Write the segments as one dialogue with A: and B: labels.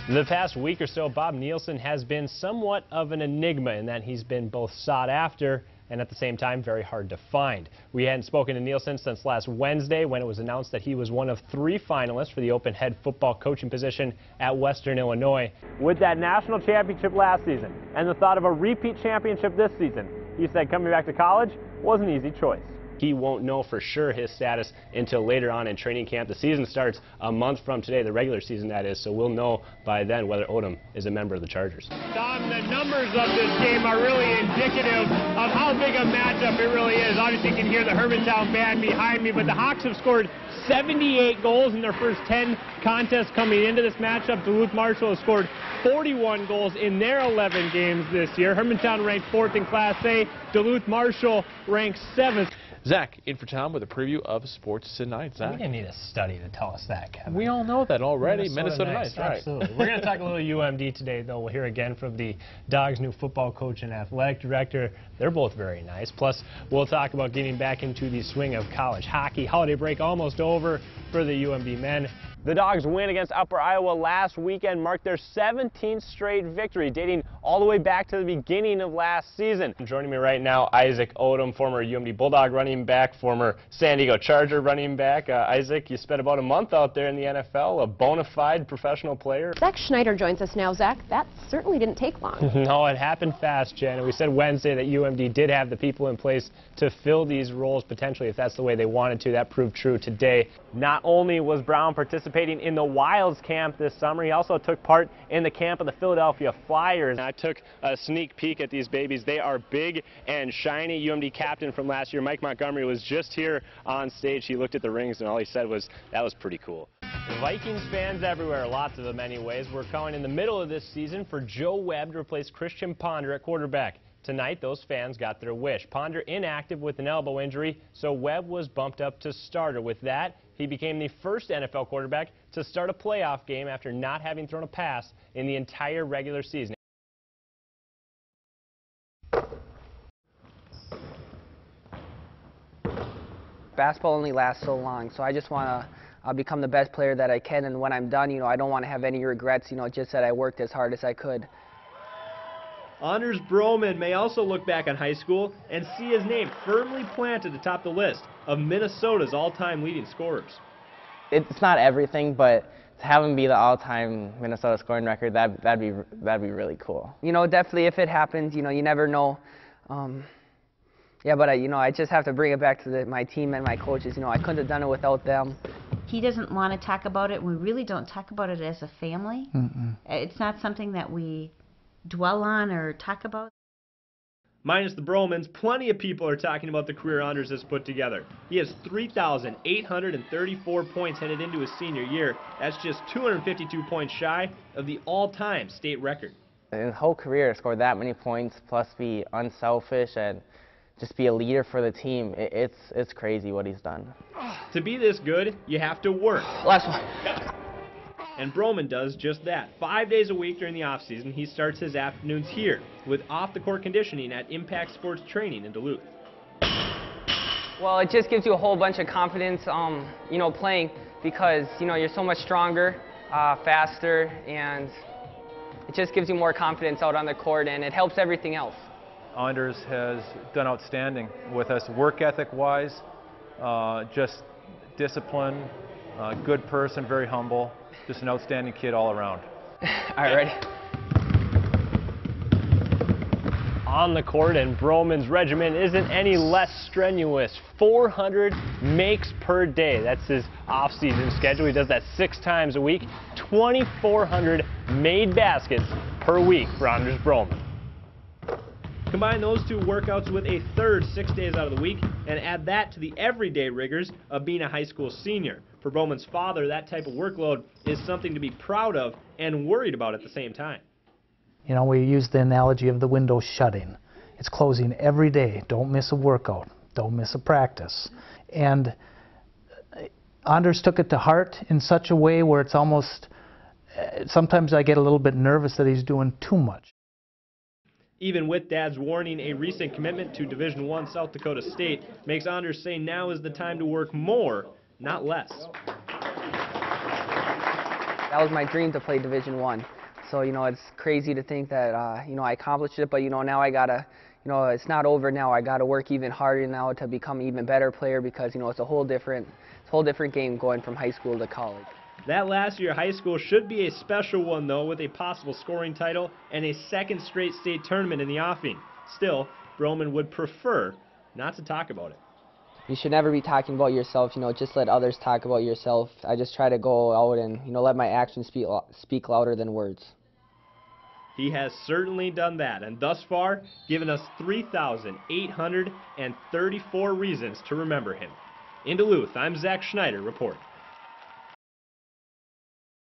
A: The past week or so, Bob Nielsen has been somewhat of an enigma in that he's been both sought after and at the same time very hard to find. We hadn't spoken to Nielsen since last Wednesday when it was announced that he was one of 3 finalists for the open head football coaching position at Western Illinois. With that national championship last season and the thought of a repeat championship this season, he said coming back to college was an easy choice. He won't know for sure his status until later on in training camp. The season starts a month from today, the regular season that is, so we'll know by then whether Odom is a member of the Chargers. Tom, the numbers of this game are really indicative of how big a matchup it really is. Obviously you can hear the Hermantown band behind me, but the Hawks have scored 78 goals in their first 10 contests coming into this matchup. Duluth Marshall has scored 41 goals in their 11 games this year. Hermantown ranked 4th in Class A. Duluth Marshall ranks 7th.
B: Zach, in for Tom with a preview of sports tonight. Zach?
A: We didn't need a study to tell us that, Kevin.
B: We all know that already. Minnesota Nice, right?
A: Absolutely. We're going to talk a little UMD today, though. We'll hear again from the Dogs' new football coach and athletic director. They're both very nice. Plus, we'll talk about getting back into the swing of college hockey. Holiday break almost over for the UMD men. The Dogs' win against Upper Iowa last weekend marked their 17th straight victory, dating all the way back to the beginning of last season. Joining me right now, Isaac Odom, former UMD Bulldog running back, former San Diego Charger running back. Isaac, you spent about a month out there in the NFL, a bona fide professional player.
C: Zach Schneider joins us now. Zach, that certainly didn't take long.
A: No, it happened fast, Jen. And we said Wednesday that UMD did have the people in place to fill these roles potentially if that's the way they wanted to. That proved true today. Not only was Brown participating in the Wilds camp this summer, he also took part in the camp of the Philadelphia Flyers. I took a sneak peek at these babies. They are big and shiny. UMD captain from last year, Mike Montgomery, was just here on stage. He looked at the rings and all he said was, that was pretty cool. Vikings fans everywhere, lots of them anyways, were calling in the middle of this season for Joe Webb to replace Christian Ponder at quarterback. Tonight, those fans got their wish. Ponder inactive with an elbow injury, so Webb was bumped up to starter. With that, he became the first NFL quarterback to start a playoff game after not having thrown a pass in the entire regular season.
D: Basketball only lasts so long, so I just want to become the best player that I can, and when I'm done, I don't want to have any regrets, just that I worked as hard as I could.
A: Anders Broman may also look back on high school and see his name firmly planted atop the list of Minnesota's all-time leading scorers.
E: It's not everything, but to have him be the all-time Minnesota scoring record, that'd be really cool.
D: Definitely if it happens, you never know. Yeah, but I just have to bring it back to my team and my coaches. I couldn't have done it without them.
F: He doesn't want to talk about it. We really don't talk about it as a family. It's not something that we dwell on or talk about.
A: Minus the Bromans, plenty of people are talking about the career Anders has put together. He has 3,834 points headed into his senior year. That's just 252 points shy of the all-time state record.
E: In his whole career, to score that many points, plus be unselfish and just be a leader for the team, it's crazy what he's done.
A: To be this good, you have to work.
E: Last one.
A: And Broman does just that. 5 days a week during the off-season, he starts his afternoons here with off-the-court conditioning at Impact Sports Training in Duluth.
D: Well, it just gives you a whole bunch of confidence, playing because, you're so much stronger, faster, and it just gives you more confidence out on the court, and it helps everything else.
G: Anders has done outstanding with us work ethic-wise, just discipline, good person, very humble. Just an outstanding kid all around.
D: All right, ready?
A: On the court, and Broman's regimen isn't any less strenuous. 400 makes per day. That's his off-season schedule. He does that 6 times a week. 2,400 made baskets per week for Anders Broman. Combine those 2 workouts with a third 6 days out of the week and add that to the everyday rigors of being a high school senior. For Broman's father, that type of workload is something to be proud of and worried about at the same time.
H: We use the analogy of the window shutting. It's closing every day. Don't miss a workout. Don't miss a practice. And Anders took it to heart in such a way where it's almost, sometimes I get a little bit nervous that he's doing too much.
A: Even with Dad's warning, a recent commitment to Division I South Dakota State makes Anders say now is the time to work more, not less.
D: That was my dream to play Division I. So, it's crazy to think that, I accomplished it, but, now I gotta, it's not over now. I gotta work even harder now to become an even better player because, it's a whole different game going from high school to college.
A: That last year high school should be a special one, though, with a possible scoring title and a second straight state tournament in the offing. Still, Broman would prefer not to talk about it.
D: You should never be talking about yourself, just let others talk about yourself. I just try to go out and, let my actions speak louder than words.
A: He has certainly done that, and thus far, given us 3,834 reasons to remember him. In Duluth, I'm Zach Schneider, reporting.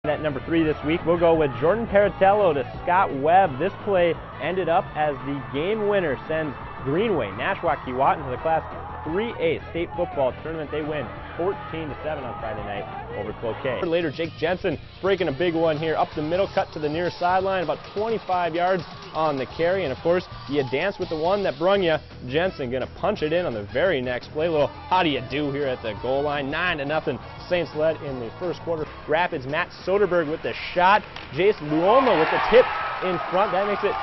A: At number 3 this week, we'll go with Jordan Paratello to Scott Webb. This play ended up as the game winner, sends Greenway Nashwauk-Keewatin to the Class 3A state football tournament. They win 14-7 on Friday night over Cloquet. Later, Jake Jensen breaking a big one here up the middle, cut to the near sideline, about 25 yards on the carry. And of course, you dance with the one that brung you. Jensen gonna punch it in on the very next play. Little how do you do here at the goal line. 9-0 Saints led in the first quarter. Rapids Matt Soderberg with the shot. Jace Luoma with the tip in front. That makes it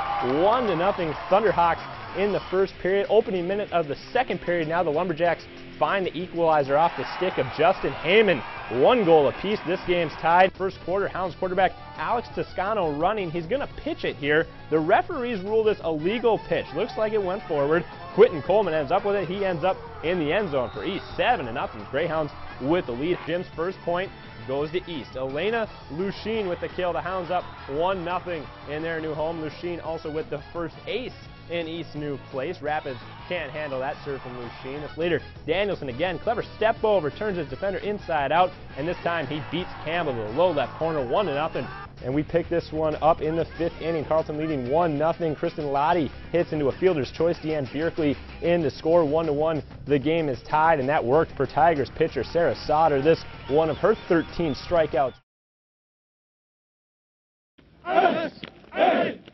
A: 1-0 Thunderhawks in the first period. Opening minute of the second period. Now the Lumberjacks find the equalizer off the stick of Justin Heyman. 1 goal apiece. This game's tied. First quarter, Hounds quarterback Alex Toscano running. He's going to pitch it here. The referees rule this a legal pitch. Looks like it went forward. Quentin Coleman ends up with it. He ends up in the end zone for East. 7-0. Greyhounds with the lead. Jim's first point goes to East. Elena Lushine with the kill. The Hounds up 1-0 in their new home. Lushine also with the first ace in East's new place. Rapids can't handle that serve from Lushine. This later, Danielson again, clever step over, turns his defender inside out, and this time he beats Campbell to the low left corner, 1-0. And we pick this one up in the 5th inning. Carleton leading 1-0. Kristen Lottie hits into a fielder's choice. Deanne Bierkley in to score. 1-1. The game is tied, and that worked for Tigers pitcher Sarah Sauter. This one of her 13 strikeouts.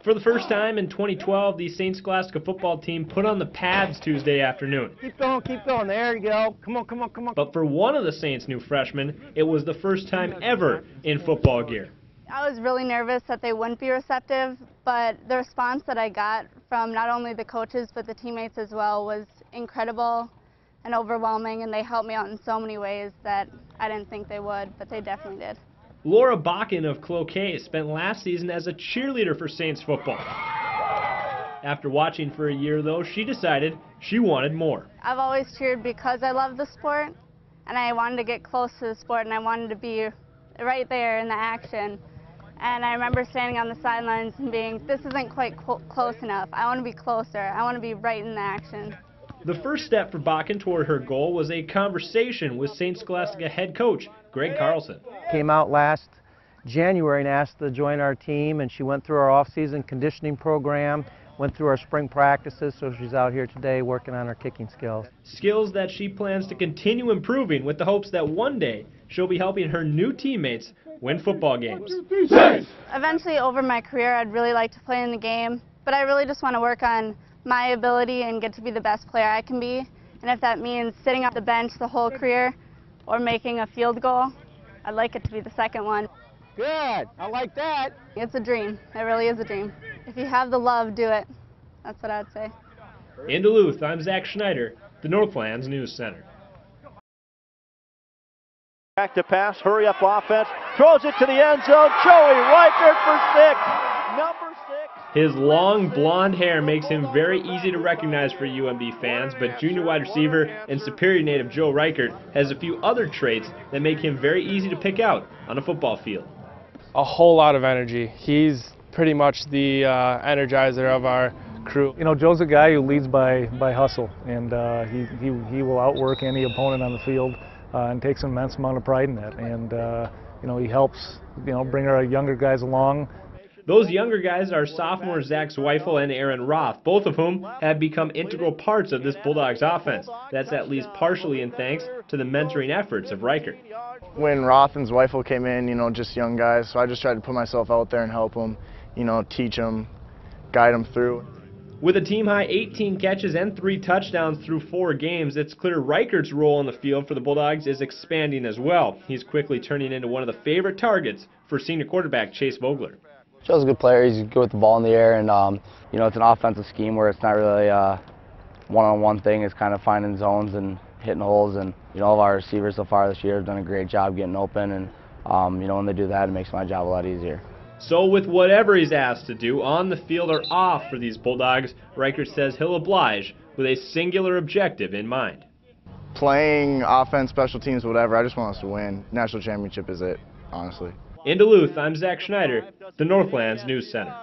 A: For the first time in 2012, the St. Scholastica football team put on the pads Tuesday afternoon.
I: Keep going. There you go. Come on.
A: But for one of the Saints' new freshmen, it was the first time ever in football gear.
J: I was really nervous that they wouldn't be receptive, but the response that I got from not only the coaches but the teammates as well was incredible and overwhelming, and they helped me out in so many ways that I didn't think they would, but they definitely did.
A: Laura Bakken of Cloquet spent last season as a cheerleader for Saints football. After watching for a year, though, she decided she wanted more.
J: I've always cheered because I love the sport, and I wanted to get close to the sport, and I wanted to be right there in the action. And I remember standing on the sidelines and being, this isn't quite close enough. I want to be closer. I want to be right in the action.
A: The first step for Bakken toward her goal was a conversation with St. Scholastica head coach Greg Carlson.
I: Came out last January and asked to join our team, and she went through our off-season conditioning program, went through our spring practices, so she's out here today working on her kicking skills.
A: Skills that she plans to continue improving with the hopes that one day she'll be helping her new teammates win football games.
J: Eventually, over my career, I'd really like to play in the game, but I really just want to work on my ability and get to be the best player I can be. And if that means sitting off the bench the whole career or making a field goal, I'd like it to be the second one.
I: Good. I like that.
J: It's a dream. It really is a dream. If you have the love, do it. That's what I'd say.
A: In Duluth, I'm Zach Schneider, the Northlands News Center.
K: Back to pass, hurry up offense, throws it to the end zone. Joey Reichert for 6, number 6.
A: His long blonde hair makes him very easy to recognize for UMD fans, but junior wide receiver and Superior native Joe Reichert has a few other traits that make him very easy to pick out on a football field.
L: A whole lot of energy. He's pretty much the energizer of our crew.
M: You know, Joe's a guy who leads by hustle, and he will outwork any opponent on the field and takes an immense amount of pride in that. And you know, he helps bring our younger guys along.
A: Those younger guys are sophomores Zach Zweifel and Aaron Roth, both of whom have become integral parts of this Bulldogs offense. That's at least partially in thanks to the mentoring efforts of Reichert.
N: When Roth and Zweifel came in, just young guys, so I just tried to put myself out there and help them, teach them, guide them through.
A: With a team-high 18 catches and 3 touchdowns through 4 games, it's clear Reichert's role on the field for the Bulldogs is expanding as well. He's quickly turning into one of the favorite targets for senior quarterback Chase Vogler.
O: Joe's a good player. He's good with the ball in the air, and you know, it's an offensive scheme where it's not really a one-on-one thing. It's kind of finding zones and hitting holes, and you know, all of our receivers so far this year have done a great job getting open, and you know, when they do that, it makes my job a lot easier.
A: So with whatever he's asked to do, on the field or off for these Bulldogs, Reichert says he'll oblige with a singular objective in mind.
N: Playing offense, special teams, whatever, I just want us to win. National championship is it, honestly.
A: In Duluth, I'm Zach Schneider, the Northlands News Center.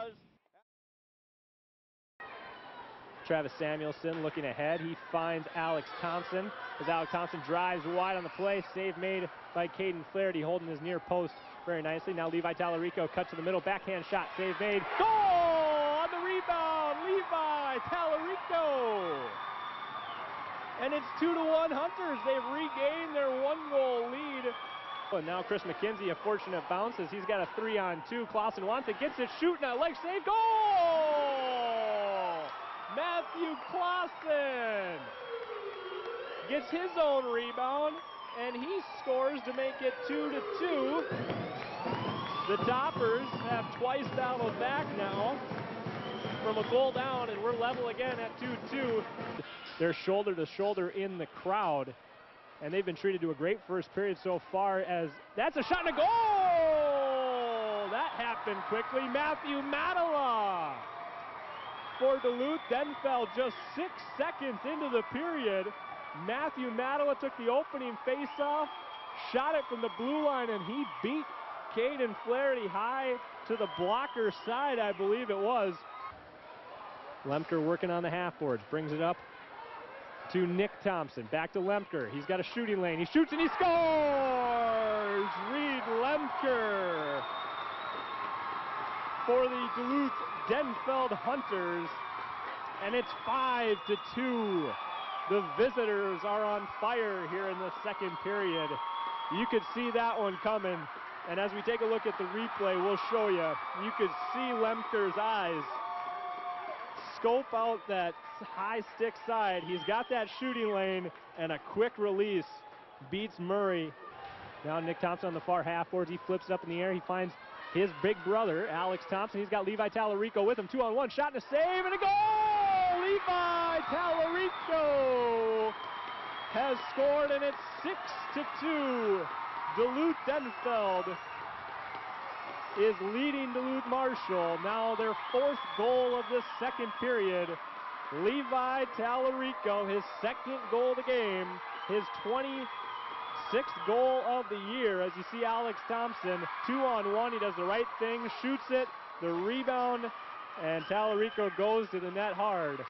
A: Travis Samuelson looking ahead. He finds Alex Thompson as Alex Thompson drives wide on the play. Save made by Caden Flaherty, holding his near post very nicely. Now Levi Tallarico cuts to the middle. Backhand shot. Save made. Goal on the rebound. Levi Tallarico. And it's 2-1 Hunters. They've regained their 1-goal lead. And now Chris McKenzie, a fortunate bounce as he's got a 3-on-2. Clausen wants it, gets it, shooting at leg save. Goal! Matthew Clausen gets his own rebound, and he scores to make it 2-2. The Toppers have twice battled back now from a goal down, and we're level again at 2-2. They're shoulder to shoulder in the crowd, and they've been treated to a great first period so far. As that's a shot and a goal! That happened quickly. Matthew Matala for Duluth. Denfeld just 6 seconds into the period. Matthew Matala took the opening face-off, shot it from the blue line, and he beat Caden Flaherty high to the blocker side, I believe it was. Lemker working on the half-boards, brings it up to Nick Thompson. Back to Lemker. He's got a shooting lane. He shoots and he scores! Reed Lemker for the Duluth Denfeld Hunters. And it's 5-2. The visitors are on fire here in the second period. You could see that one coming. And as we take a look at the replay, we'll show you. You could see Lemker's eyes scope out that high stick side. He's got that shooting lane, and a quick release beats Murray. Now Nick Thompson on the far half boards. He flips up in the air. He finds his big brother, Alex Thompson. He's got Levi Tallarico with him. 2-on-1, shot and a save, and a goal! Levi Tallarico has scored, and it's 6-2. Duluth Denfeld is leading Duluth Marshall. Now their 4th goal of this second period. Levi Tallarico, his 2nd goal of the game, his 26th goal of the year. As you see Alex Thompson, 2-on-1, he does the right thing, shoots it, the rebound, and Tallarico goes to the net hard.